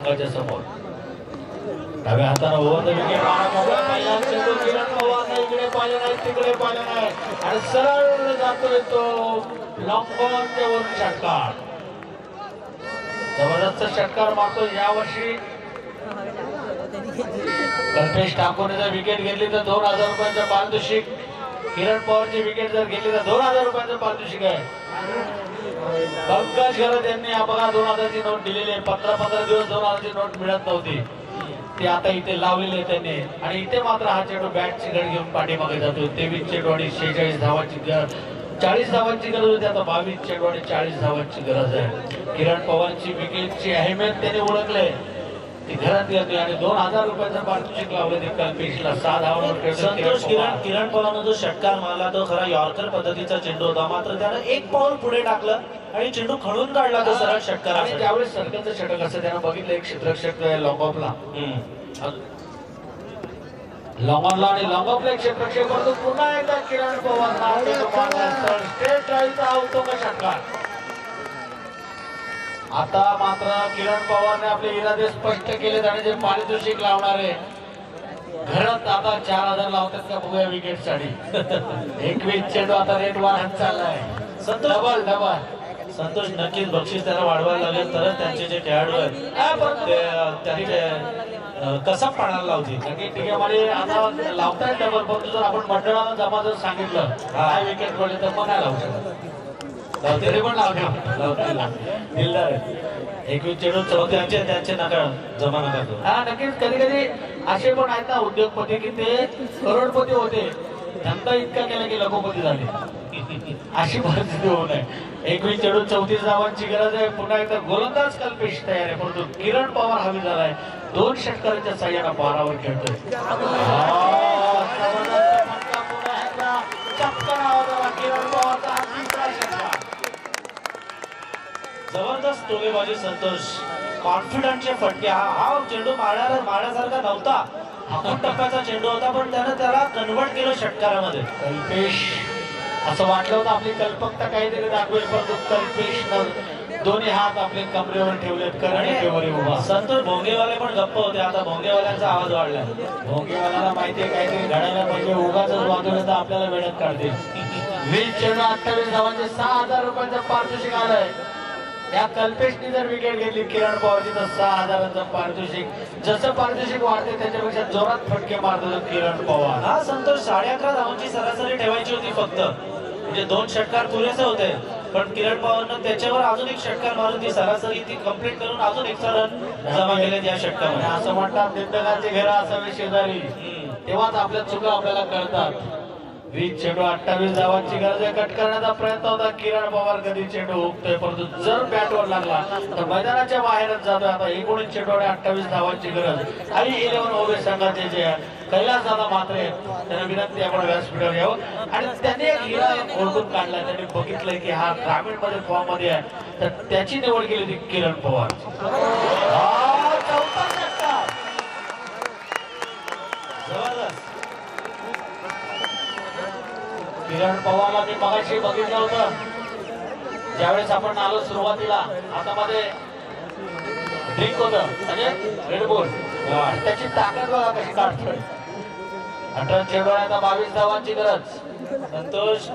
समोर डाव्या हाताने ओव्हर द विकेट मारा पहिला चेंडू किरण पवार इकडे पाहिलं नाही तिकडे पाहिलं नाही आणि सरळ जातोय तो लॉंग बॉलच्या वर षटकार जबरदस्त षटकार मारतो यावर्षी कल्पेश ठाकूरने जर विकेट घेतली तर 2000 रुपयांचं पारितोषिक किरण पवारची विकेट जर घेतली तर 2000 रुपयांचं पारितोषिक आहे पंकज घरत यांनी बघा 2000 ची नोट दिलेली आहे 15 दिवस 2000 ची नोट मिळत नव्हती ती आता इथे लावलेली आहे त्यांनी आणि इथे मात्र हा चेंडू बॅटची गड घेऊन पाठीमागे जातो 23 चेंडू आणि 46 धावांची 40 धावांची गरज होती आता 22 चेंडू आणि 40 धावांची गरज आहे किरण पवारची विकेटची अहमियत त्याने ओळखले ती घरात येते आणि 2000 रुपयाचं पारितोषिक लावलं ते कल्पेशला 6 धावांवर संतोष किरण पवारने जो षटकार मारला तो खरा यॉर्कर पद्धतीचा चेंडू होता मात्र त्याने एक पाऊल पुढे टाकलं आणि चेंडू खणून काढला तो सरळ षटकार आणि त्यावेळेस सर्कलचं षटक असं त्यानं बघितलं एक क्षेत्ररक्षक लॉंग ऑफला लॉंग ऑनला आणि लॉंग ऑफला एक क्षेत्ररक्षक करतो पुन्हा एकदा किरण पवार स्ट्रेट ड्राईव्हचा उत्तम षटकार आता मात्र किरण पवारने आपले इरादे स्पष्ट केले आणि जे पारितोषिक लावणार आहे घरात आता 4000 लावतात का बघूया विकेट साठी 21 चेंडू आता रेट वाढत चाललाय डबल संतोष नक्कीच बक्षीस त्याला वाढवायला लागेल तरच त्यांचे जे खेळाडू आहेत त्यांचे कसा पाडायला लावतील ठीक आहे म्हणजे आता लावताय डबल परंतु जर आपण मंडळाला जमा जर सांगितलं काय विकेट पडले तर मग नाही लावू शकत तरी पण लावतील 21 चेंडू त्यांचे नका जमा नका करू हा नक्कीच कधी कधी असे पण आहेत ना उद्योगपती की ते करोडपती होते धंदा इतका केला की लखोपती झाले अशी परिस्थिती होऊ नये 21 चेंडू 34 धावांची गरज आहे पुन्हा एकदा गोलंदाज कल्पेश तयार आहे परंतु किरण पवार हवी झालाय 2 षटकारांच्या साह्याने 12वर खेळतोय किरण पवारचा तिसरा षटकार जबरदस्त टोलेबाजी संतोष कॉन्फिडंटचे फटके हा चेंडू मारण्यासारखा नव्हता आपण टप्प्याचा चेंडू होता पण त्यानं त्याला कन्वर्ट केलं षटकारामध्ये कल्पेश असं वाटलं होतं आपली कल्पकता काहीतरी दाखवेल परंतु कल्पेश दोन्ही हात आपले कमरेवर ठेवलेत कर्णिकेवर उभा संतोष भोंगेवाले पण गप्प होते आता भोंगेवाल्यांचा आवाज वाढला भोंगेवाल्याला माहितीये काहीतरी घडायला पाहिजे उगाच वाजवलं तर आपल्याला वेळात काढते 20 चेंडू 28 धावांचे 6000 रुपयांचं पारितोषिक आलंय या कल्पेशने जर विकेट घेतली किरण पवारची तर 6000चं पारितोषिक जसं पारितोषिक वाढते त्याच्यापेक्षा जोरात फटके मारतो किरण पवार हा संतोष 11.5 धावांची सरासरी ठेवायची होती फक्त म्हणजे 2 षटकार पुरेसे होते पण किरण पवारनं त्याच्यावर अजून एक षटकार मारून ती सरासरी ती कंप्लीट करून अजून 100 रन जमा केले त्या षटकामध्ये असं म्हणतात दिग्गजांची घरं असावी शेजारी तेव्हाच आपल्या चुका आपल्याला कळतात 20 चेंडू 28 धावांची गरज आहे कट करण्याचा प्रयत्न होता किरण पवार कधी चेंडू हुकतोय परंतु जर बॅटवर लागला तर मैदानाच्या बाहेरच जातोय आता 19 चेंडू आणि 28 धावांची गरज आणि 11 ओव्हर संघाचे जे कैलास दादा मात्रे त्यांना विनंती आपण व्यासपीठावर यावं आणि त्यांनी एक हिरा ओळखून काढला त्यांनी बघितलंय की हा ग्रामीण मध्ये फॉर्म मध्ये आहे तर त्याची निवड केली होती किरण पवार चौथा षटकार जबरदस्त किरण पवारला मी मगाशी बघितलं होतं ज्यावेळेस आपण आलो सुरुवातीला हातामध्ये ड्रिंक होतं म्हणजे रेडबुल त्याची ताकद बघा कशी काढतोय 18 चेंडू आता 22 धावांची गरज संतोष